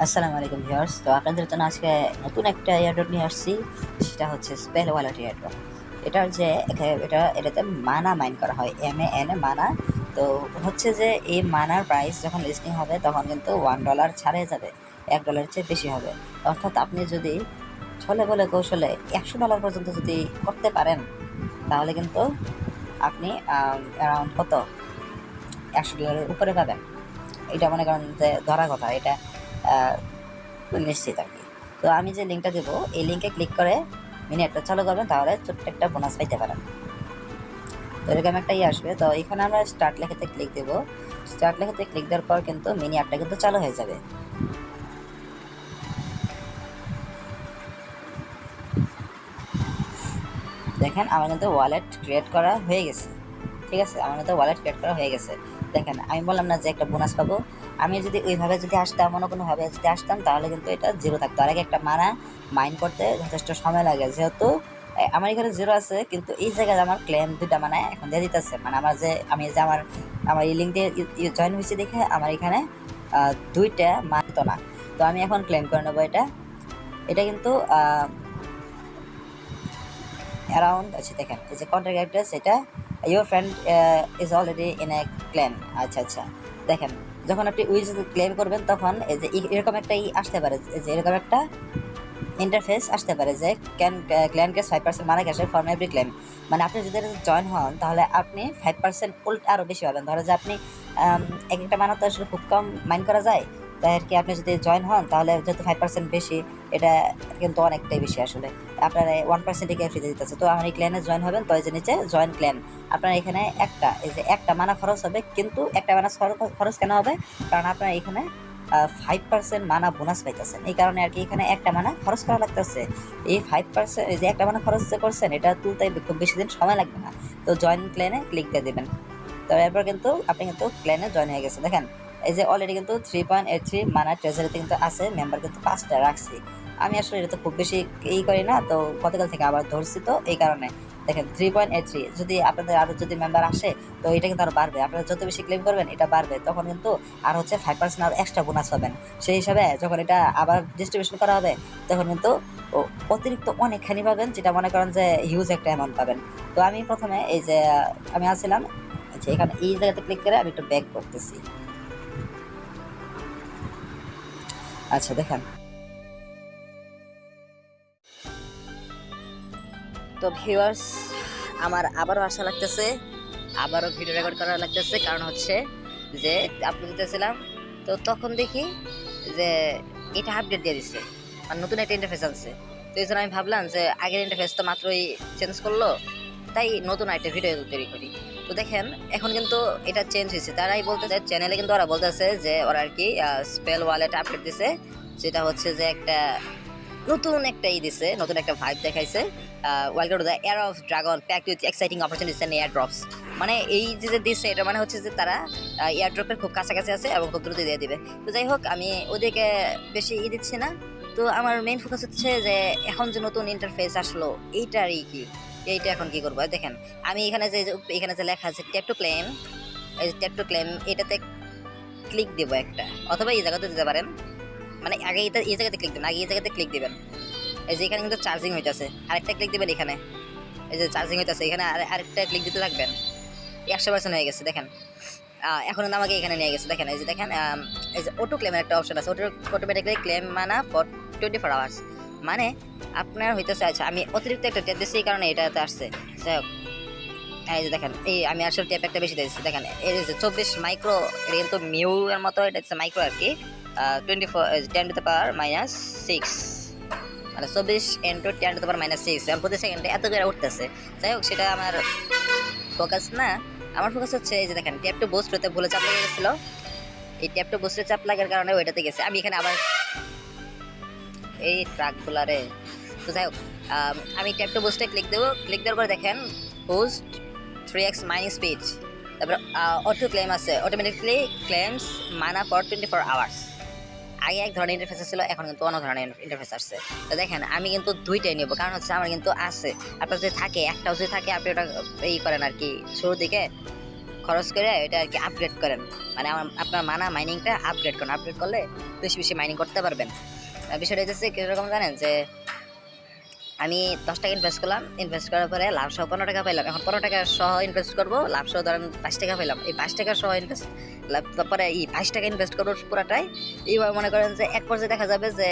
আসসালামু আলাইকুম ভিউয়ার্স। তো আপনাদের জন্য আজকে নতুন একটা এয়ারড্রপ নিয়ে আসছি। সেটা হচ্ছে স্পেল ওয়ালেট এয়ারড্রপ। এটার যে এটাতে মানা মাইন করা হয়, MANA মানা। তো হচ্ছে যে এই মানার প্রাইস যখন লিস্টিং হবে তখন কিন্তু $1 ছাড়ে যাবে, $1 চেয়ে বেশি হবে। অর্থাৎ আপনি যদি ছলে বলে কৌশলে $100 পর্যন্ত যদি করতে পারেন তাহলে কিন্তু আপনি অ্যারাউন্ড কত $100 উপরে পাবেন। এটা মনে করেন যে ধরা কথা, এটা আহ, নিশ্চিত আর কি। তো আমি যে লিঙ্কটা দেবো এই লিঙ্কে ক্লিক করে মিনি অ্যাডটা চালু করবেন, তাহলে ছোট্ট একটা বোনাস পাইতে পারেন। তো এরকম একটা আসবে। তো এখানে আমরা স্টার্ট লেখাতে ক্লিক দেবো। স্টার্ট লেখাতে ক্লিক দেওয়ার পর কিন্তু মিনি অ্যাডটা কিন্তু চালু হয়ে যাবে। দেখেন আমার কিন্তু ওয়ালেট ক্রিয়েট করা হয়ে গেছে। ঠিক আছে, আমার কিন্তু ওয়ালেট ক্রিয়েট করা হয়ে গেছে। দেখেন আমি বললাম না যে একটা বোনাস পাবো। আমি যদি ওইভাবে যদি আসতাম, অন্য কোনোভাবে যদি আসতাম তাহলে কিন্তু এটা জিরো থাকতো। আর আগে একটা মানা মাইন করতে যথেষ্ট সময় লাগে, যেহেতু আমার এখানে জিরো আছে, কিন্তু এই জায়গায় আমার ক্লেম দুইটা মানে এখন দিয়ে দিতেছে। মানে আমি যে আমার এই লিঙ্ক দিয়ে জয়েন হয়েছি দেখে আমার এখানে দুইটা মানতো না। তো আমি এখন ক্লেম করে নেবো এটা। এটা কিন্তু অ্যারাউন্ড আছে। দেখেন এই যে কন্ট্যাক্ট অ্যাড্রেস, এটা your friend is already in a claim. আচ্ছা, দেখেন যখন আপনি উইজ ক্লেম করবেন তখন এই যে এরকম একটা আসতে পারে, যে এরকম একটা ইন্টারফেস আসতে পারে যে ক্লেম গেটস 5% মানে ক্যাশের ফর্ম এভরি ক্লেম। মানে আপনি যদি জয়েন হন তাহলে আপনি 5% উল্টো আরও বেশি পাবেন। ধরো যে আপনি এক একটা মানা তো আসলে খুব কম মাইন করা যায়, তাই আর কি। আপনি যদি জয়েন হন তাহলে যেহেতু 5% বেশি, এটা কিন্তু অনেকটাই বেশি আসলে। আপনার 1% ফ্রিতে দিতেছে। তো আমার এই ক্লেনে জয়েন হবেন, তো এই যে নিচে জয়েন ক্লেন, আপনার এখানে এই যে একটা মানা খরচ হবে। কিন্তু একটা মানা খরচ কেন হবে? কারণ আপনার এখানে 5% মানা বোনাস পাইতেছেন, এই কারণে আর কি এখানে একটা মানা খরচ করা লাগতেছে। এই 5% এই যে একটা মানা খরচ যে করছেন, এটা তুলতে খুব বেশি দিন সময় লাগবে না। তো জয়েন ক্লেনে ক্লিক দিয়ে দেবেন। তো এরপর কিন্তু আপনি কিন্তু ক্লেনে জয়েন হয়ে গেছে। দেখেন এই যে অলরেডি কিন্তু 3.83 মানা ট্রেজারিতে কিন্তু আছে, মেম্বার কিন্তু 5টা রাখছি। আমি আসলে এটা তো খুব বেশি করি না, তো গতকাল থেকে আবার ধরছি, তো এই কারণে দেখেন 3.83। যদি আপনাদের আরও যদি মেম্বার আসে তো এটা কিন্তু আরও বাড়বে। আপনারা যত বেশি ক্লেম করবেন এটা বাড়বে, তখন কিন্তু আর হচ্ছে 5% আর এক্সট্রা বোনাস পাবেন। সেই হিসাবে যখন এটা আবার ডিস্ট্রিবিউশন করা হবে তখন কিন্তু অতিরিক্ত অনেকখানি পাবেন, যেটা মনে করেন যে হিউজ একটা অ্যামাউন্ট পাবেন। তো আমি প্রথমে এই যে আমি আসছিলাম, আচ্ছা এখানে এই জায়গাতে ক্লিক করে আমি একটু ব্যাক করতেছি। আচ্ছা দেখেন, তো ভিউয়ার্স আমার আবারও আশা লাগতেছে, আবারও ভিডিও রেকর্ড করা লাগতেছে, কারণ হচ্ছে যে আপলোড দিতেছিলাম তো তখন দেখি যে এটা আপডেট দিয়ে দিচ্ছে, আর নতুন একটা ইন্টারফেস আনছে। তো এই জন্য আমি ভাবলাম যে আগের ইন্টারফেস তো মাত্রই চেঞ্জ করলো, তাই নতুন একটা ভিডিও তৈরি করি। তো দেখেন এখন কিন্তু এটা চেঞ্জ হয়েছে। তারাই বলতেছে চ্যানেলে, কিন্তু ওরা বলতেছে যে ওরা আর কি স্পেল ওয়ালেট আপডেট দিছে, যেটা হচ্ছে যে একটা নতুন একটা দিছে, নতুন একটা ভাইব দেখাইছে। Welcome to the era of dragon packed with exciting opportunities and airdrops. মানে এই যে দিচ্ছে, এটা মানে হচ্ছে যে তারা এয়ার ড্রপের খুব কাছাকাছি আছে এবং খুব দ্রুত দিয়ে দিবে। তো যাই হোক, আমি ওদেরকে বেশি দিচ্ছি না। তো আমার মেইন ফোকাস হচ্ছে যে এখন যে নতুন ইন্টারফেস আসলো এইটারই কি, এইটা এখন কি করবো। দেখেন আমি এখানে যে লেখা আছে ট্যাপ টু ক্লেম, এই ট্যাপ টু ক্লেম এটাতে ক্লিক দেবো একটা, অথবা এই জায়গাতে দিতে পারেন। মানে আগে এই জায়গাতে ক্লিক দেবেন, আগে এই জায়গাতে ক্লিক দেবেন। এই যে এখানে কিন্তু চার্জিং হইতেছে, আরেকটা ক্লিক দিবেন এখানে। এই যে চার্জিং হইতেছে, এখানে আরেকটা ক্লিক দিতে থাকবেন। 100% হয়ে গেছে দেখেন। এখন কিন্তু আমাকে এখানে নিয়ে গেছে। দেখেন এই যে দেখেন এই যে অটো ক্লেমের একটা অপশন আছে, অটোমেটিক্যালি ক্লেম মানা ফর 24 আওয়ার্স। মানে আপনার হইতেছে, আচ্ছা আমি অতিরিক্ত একটা ট্যাপ দিচ্ছি এই কারণে এটাতে আসছে। যাই হোক, এই যে দেখেন এই আমি আসলে ট্যাপ একটা বেশি দিয়েছি। দেখেন এই যে 24 মাইক্রো, এটা কিন্তু মিউ এর মতো, এটা হচ্ছে মাইক্রো আর কি। 24 10⁻⁻6, মানে 24 × 10⁻⁻6 প্রতি সেকেন্ডে এত করে উঠতেছে। যাই হোক, সেটা আমার ফোকাস না। আমার ফোকাস হচ্ছে এই যে দেখেন ট্যাপ টু বুস্ট হতে ভুলে চাপ লেগে গেছিল। এই ট্যাপ টু বুস্টে চাপ লাগার কারণে ওইটাতে গেছে। আমি এখানে আবার এই ট্রাকগুলারে, তো যাই হোক আমি ট্যাপ টু বুস্টে ক্লিক দেবো। ক্লিক দেওয়ার পরে দেখেন বুস্ট 3x মাইনিং স্পিড, তারপরে অটো ক্লেম আছে, অটোমেটিকলি ক্লেমস মানা ফর 24 আওয়ার্স। আগে এক ধরনের ইন্টারফেস ছিল, এখন কিন্তু অন্য ধরনের ইন্টারফেস আসছে। তো দেখেন আমি কিন্তু দুইটাই নেবো, কারণ হচ্ছে আমার কিন্তু আছে। আপনার যদি থাকে, একটাও যদি থাকে আপনি ওটা করেন আর কি, শুরুর দিকে খরচ করে এটা আর কি আপগ্রেড করেন, মানে আপনার মানা মাইনিংটা আপগ্রেড করেন। আপগ্রেড করলে বেশি বেশি মাইনিং করতে পারবেন। বিষয়টা হচ্ছে কীরকম জানেন, যে আমি 10 টাকা ইনভেস্ট করলাম, ইনভেস্ট করার পরে লাভ সহ 15 টাকা পাইলাম। এখন 15 টাকা সহ ইনভেস্ট করবো, লাভ সহ ধরেন 5 টাকা পাইলাম। এই 5 টাকা সহ ইনভেস্ট তারপরে এই 5 টাকা ইনভেস্ট করবো পুরাটাই। এইভাবে মনে করেন যে এক পর্যায়ে দেখা যাবে যে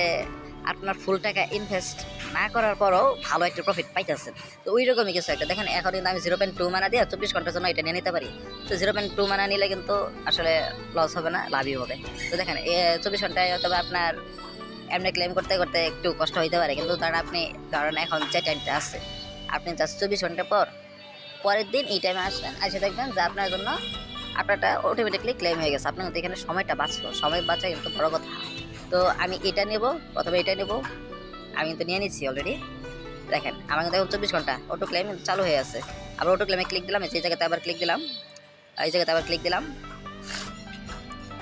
আপনার ফুল টাকা ইনভেস্ট না করার পরও ভালো একটা প্রফিট পাইতেছেন। তো ওই রকমই কিছু একটা দেখেন। এখন কিন্তু আমি 0.2 মানা দিয়ে 24 ঘন্টার জন্য এটা নিয়ে নিতে পারি। তো 0.2 মানা নিলে কিন্তু আসলে লস হবে না, লাভই হবে। তো দেখেন 24 ঘন্টায় অথবা আপনার এমনি ক্লেম করতে করতে একটু কষ্ট হইতে পারে, কিন্তু ধরেন এখন যে টাইমটা আছে, আপনি জাস্ট 24 ঘন্টা পরের দিন এই টাইমে আসবেন, এসে দেখবেন যে আপনার জন্য আপনারটা অটোমেটিকলি ক্লেম হয়ে গেছে। আপনার কিন্তু এখানে সময়টা বাঁচলো, সময় বাঁচা কিন্তু বড় কথা। তো আমি এটা নেব অথবা এটা নেব, আমি কিন্তু নিয়ে নিচ্ছি অলরেডি। দেখেন আমার কিন্তু এখন 24 ঘন্টা অটো ক্লেম কিন্তু চালু হয়ে আছে। আবার অটো ক্লেমে ক্লিক দিলাম, এই জায়গাতে আবার ক্লিক দিলাম, এই জায়গাতে আবার ক্লিক দিলাম।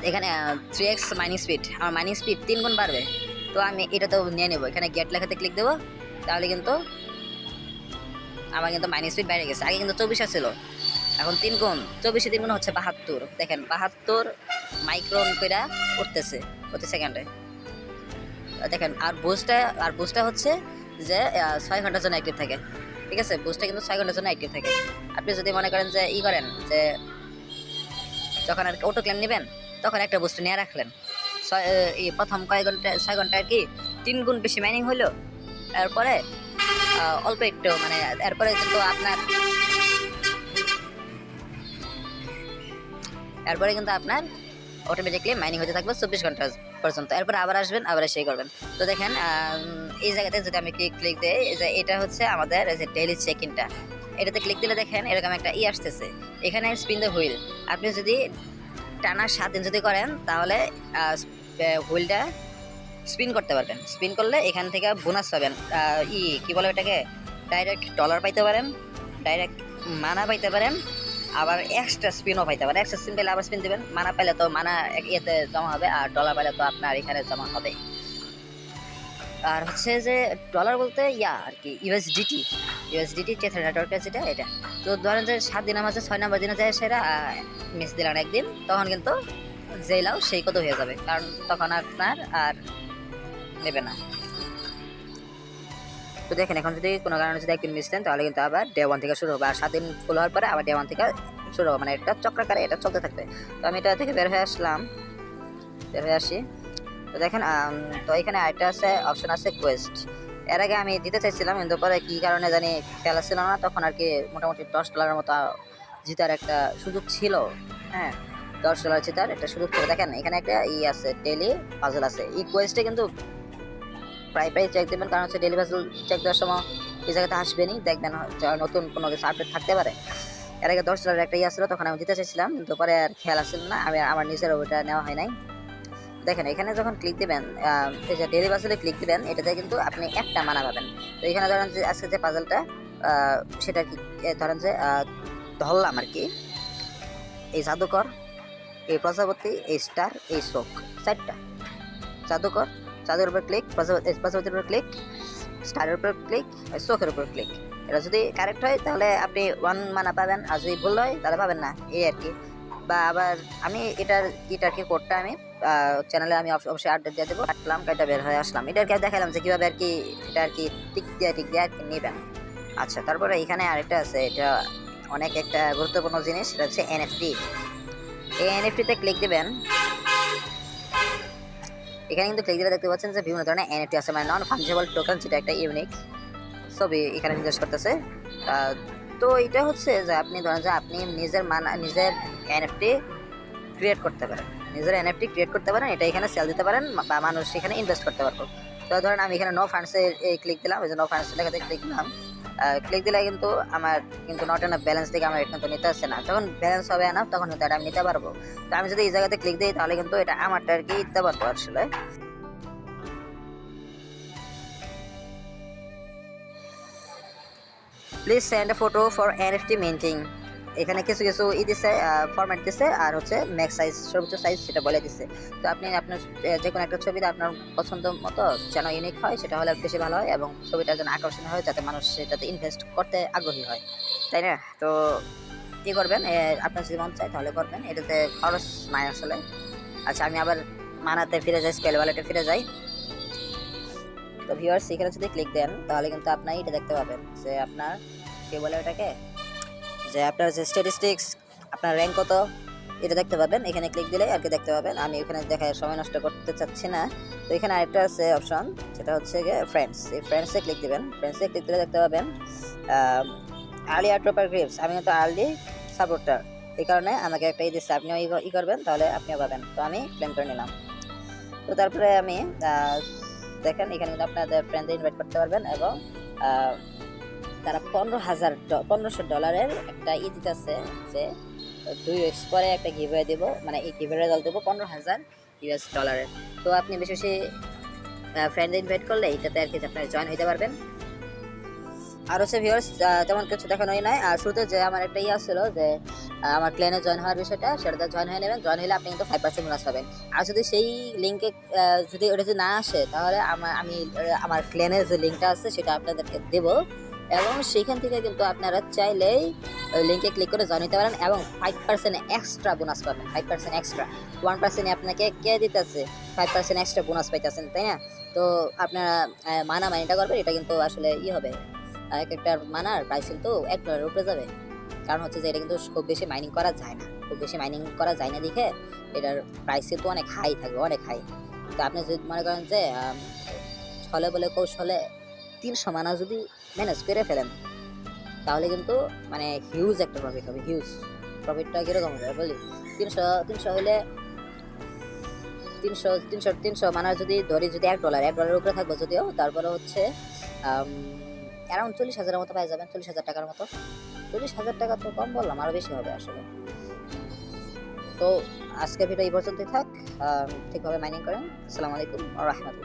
এখানে 3x মাইনিং স্পিড, আমার মাইনিং স্পিড 3 গুণ বাড়বে। তো আমি এটা তো নিয়ে নেবো, এখানে গেট লেখাতে ক্লিক দেবো, তাহলে কিন্তু আমার কিন্তু মাইনিং স্পিড বেড়ে গেছে। আগে কিন্তু 24 ছিল, এখন 3 গুণ, 24 3 গুণ হচ্ছে 72। দেখেন 72 মাইক্রন করে উঠতেছে প্রতি সেকেন্ডে। দেখেন আর বুস্টটা হচ্ছে যে 6 ঘন্টার জন্য অ্যাক্টিভ থাকে। ঠিক আছে, বুস্টটা কিন্তু 6 ঘন্টার জন্য অ্যাক্টিভ থাকে। আপনি যদি মনে করেন যে করেন যে যখন আর অটো ক্লেম নেবেন তখন একটা বুস্ট নিয়ে রাখলেন, এই প্রথম কয়েক ঘন্টা 6 ঘন্টা আর কি 3 গুণ বেশি মাইনিং হলো। এরপরে অল্প একটু মানে এরপরে কিন্তু আপনার অটোমেটিকলি মাইনিং হতে থাকবে 24 ঘন্টা পর্যন্ত। এরপর আবার আসবেন, আবার সেই করবেন। তো দেখেন এই জায়গাতে যদি আমি ক্লিক দিই, যে এটা হচ্ছে আমাদের যে ডেইলি চেক ইনটা, এটাতে ক্লিক দিলে দেখেন এরকম একটা আসতেছে, এখানে স্পিন দ্য হুইল। আপনি যদি টানা 7 দিন যদি করেন তাহলে হুইলটা স্পিন করতে পারবেন। স্পিন করলে এখান থেকে বোনাস পাবেন, কি বলে এটাকে, ডাইরেক্ট ডলার পাইতে পারেন, ডাইরেক্ট মানা পাইতে পারেন, আবার এক্সট্রা স্পিনও পাইতে পারেন। এক্সট্রা স্পিন পেলে আবার স্পিন দেবেন, মানা পাইলে তো মানা ইয়েতে জমা হবে, আর ডলার পাইলে তো আপনার এখানে জমা হবে। আর হচ্ছে যে ডলার বলতে আর কি ইউএসডিটি টেথর নেটওয়ার্কের যেটা এটা। তো ধরেন যে 7 দিনের মাঝে 6 নম্বর দিনে যায় সেটা মিস দিলেন একদিন, তখন কিন্তু যেই লাও সেই কত হয়ে যাবে, কারণ তখন আপনার আর নেবে না। তো দেখেন এখন যদি কোনো কারণে যদি একদিন মিস দেন তাহলে কিন্তু আবার ডে 1 থেকে শুরু হবে, আর 7 দিন ফুল হওয়ার পরে আবার ডে 1 থেকে শুরু হবে, মানে এটা চক্রাকারে এটা চলতে থাকবে। তো আমি এটা থেকে বের হয়ে আসি। তো দেখেন তো এখানে আরেকটা আছে, অপশন আছে কোয়েস্ট। এর আগে আমি দিতে চাইছিলাম, কিন্তু পরে কী কারণে জানি খেলা ছিল না, তখন আর কি মোটামুটি $10 মতো জিতার একটা সুযোগ ছিল। হ্যাঁ, $10 জেতার একটা সুযোগ ছিল। দেখেন এখানে একটা আছে, ডেইলি পাজল আছে। এই কোয়েস্টে কিন্তু প্রায় চেক দেবেন, কারণ হচ্ছে ডেইলি পাজল চেক দেওয়ার সময় এই জায়গাতে আসবেনই, দেখবেন নতুন কোনো কিছু আপডেট থাকতে পারে। এর আগে $10 একটা আসলো, তখন আমি দিতে চাইছিলাম, কিন্তু পরে আর খেয়াল আসছিল না, আমার নিজের ওইটা নেওয়া হয় নাই। দেখেন এখানে যখন ক্লিক দিবেন, এই যে ডেইলি পাজলে ক্লিক দিবেন, এটাতে কিন্তু আপনি একটা মানা পাবেন। তো এখানে ধরেন যে আজকে যে পাজলটা সেটা কি ধরেন যে ধরলাম আর কি, এই জাদুকর, এই প্রজাপতি, এই স্টার, এই শোক, 4টা জাদুর উপর ক্লিক, প্রজাপতির উপর ক্লিক, স্টারের উপর ক্লিক, শোকের উপর ক্লিক। এটা যদি কারেক্ট হয় তাহলে আপনি 1 মানা পাবেন, আর যদি ভুল হয় তাহলে পাবেন না, এই আর কি। বা আবার আমি এটার কি কোডটা আমি চ্যানেলে আমি অবশ্যই আপডেট দিয়ে দেবো। কাটলাম, কাটা বের হয়ে আসলাম, এটা আর কি দেখালাম যে কীভাবে আর কি এটা আর কি টিক দিয়ে আর কি নেবেন। আচ্ছা, তারপরে এখানে আরেকটা আছে, এটা অনেক একটা গুরুত্বপূর্ণ জিনিস, সেটা হচ্ছে এনএফটি। এই এনএফটিতে ক্লিক দিবেন, এখানে কিন্তু ক্লিক দিলে দেখতে পাচ্ছেন যে বিভিন্ন ধরনের এনএফটি আছে, মানে নন ফাঞ্জেবল টোকেন, যেটা একটা ইউনিক ছবি এখানে নির্দেশ করতেছে। তো এটা হচ্ছে যে আপনি ধরেন যে আপনি নিজের এনএফটি ক্রিয়েট করতে পারেন, এটা এখানে সেল দিতে পারেন বা মানুষ এখানে ইনভেস্ট করতে পারবো। তো ধরেন আমি এখানে নো ফান্ডসে ক্লিক দিলাম, এই যে নো ফান্ডস লেখাতে ক্লিক দিলাম। ক্লিক দিলে কিন্তু আমার কিন্তু নট এনাফ ব্যালেন্স থেকে আমার কিন্তু নিতে আসছে না। যখন ব্যালেন্স হবে এনাফ তখন কিন্তু এটা আমি নিতে পারবো। তো আমি যদি এই জায়গাতে ক্লিক দিই তাহলে কিন্তু এটা আমারটা আর কি দিতে পারবো আসলে। Please send A photo for NFT minting. এখানে কিছু দিছে, ফরম্যাট দিছে, আর হচ্ছে ম্যাক্স সাইজ, সর্বোচ্চ সাইজ সেটা বলে দিচ্ছে। তো আপনি আপনার যে কোনো একটা ছবিতে আপনার পছন্দ মতো যেন ইউনিক হয় সেটা হলে বেশি ভালো হয়, এবং ছবিটা যেন আকর্ষণীয় হয়, যাতে মানুষ সেটাতে ইনভেস্ট করতে আগ্রহী হয়, তাই না? তো ই করবেন, আপনার যদি মন চায় তাহলে করবেন, এটাতে খরচ নাই আসলে। আচ্ছা আমি আবার মানাতে ফিরে যাই, স্কেল ওয়ালেটে ফিরে যাই। তো ভিউয়ার্স এখানে যদি ক্লিক দেন তাহলে কিন্তু আপনি এটা দেখতে পাবেন যে আপনার কি বলে ওটাকে, যে আপনার যে স্ট্যাটিস্টিক্স, আপনার র্যাঙ্ক কত, এটা দেখতে পাবেন। এখানে ক্লিক দিলে আর কি দেখতে পাবেন। আমি এখানে দেখায় সময় নষ্ট করতে চাচ্ছি না। তো এখানে আরেকটা আছে অপশন, সেটা হচ্ছে গিয়ে ফ্রেন্ডস। এই ফ্রেন্ডসে ক্লিক দিবেন। ফ্রেন্ডসে ক্লিক দিলে দেখতে পাবেন আর্লি অ্যাড্রপার গ্রিপস। আমি কিন্তু আর্লি সাপোর্টার, এই কারণে আমাকে একটা দিচ্ছে, আপনিও ই করবেন তাহলে আপনিও পাবেন। তো আমি ক্লেম করে নিলাম। তো তারপরে আমি দেখেন এখানে কিন্তু আপনাদের ফ্রেন্ডদের ইনভাইট করতে পারবেন এবং তারা $1500 একটা দিতেছে, যে 2 উইকস পরে একটা গিভওয়ে দিব, মানে এই গিভওয়ে রেজাল্ট দেবো $15,000। তো আপনি বেশি বেশি ফ্রেন্ড ইনভাইট করলে এটাতে আর কি আপনারা জয়েন হইতে পারবেন। আর হচ্ছে ভিউয়ার্স তেমন কিছু দেখানোই নাই। আর শুরুতে যে আমার একটা ছিল যে আমার ক্লেনে জয়েন হওয়ার বিষয়টা, সেটাতে জয়েন হয়ে নেবেন। জয়েন হলে আপনি কিন্তু 5% বোনাস পাবেন। আর যদি সেই লিঙ্কে যদি ওটা যদি না আসে তাহলে আমি আমার ক্লেনের যে লিঙ্কটা আছে সেটা আপনাদেরকে দেবো, এবং সেইখান থেকে কিন্তু আপনারা চাইলেই ওই লিঙ্কে ক্লিক করে জয়েন হতে পারেন এবং 5% এক্সট্রা বোনাস পাবেন। 5% এক্সট্রা, 1% আপনাকে কে দিতেছে, 5% এক্সট্রা বোনাস পাইতেছেন, তাই না? তো আপনারা মানিটা করবেন, এটা কিন্তু আসলে হবে, এক একটা মানার প্রাইস কিন্তু $1 উপরে যাবে। কারণ হচ্ছে যে এটা কিন্তু খুব বেশি মাইনিং করা যায় না, দেখে এটার প্রাইস কিন্তু অনেক হাই থাকবে, অনেক হাই। তো আপনি যদি মনে করেন যে ছলে বলে কৌশলে 300 মানা যদি ম্যানেজ করে ফেলেন তাহলে কিন্তু মানে হিউজ একটা প্রফিট হবে। হিউজ প্রফিটটা কিরকম হবে বলি, 300 হলে 300 মানার যদি ধরি, যদি $1 উপরে থাকবে যদিও, তারপরে হচ্ছে অ্যারাউন্ড 40,000 মতো পাই যাবেন, 40,000 টাকার মতো। 40,000 টাকা তো কম বললাম, আরো বেশি হবে আসলে। তো আজকে ভিডিও এই পর্যন্তই থাক, ঠিকভাবে মাইনিং করেন। আসসালামু আলাইকুম ওয়া রাহমাতুল্লাহ।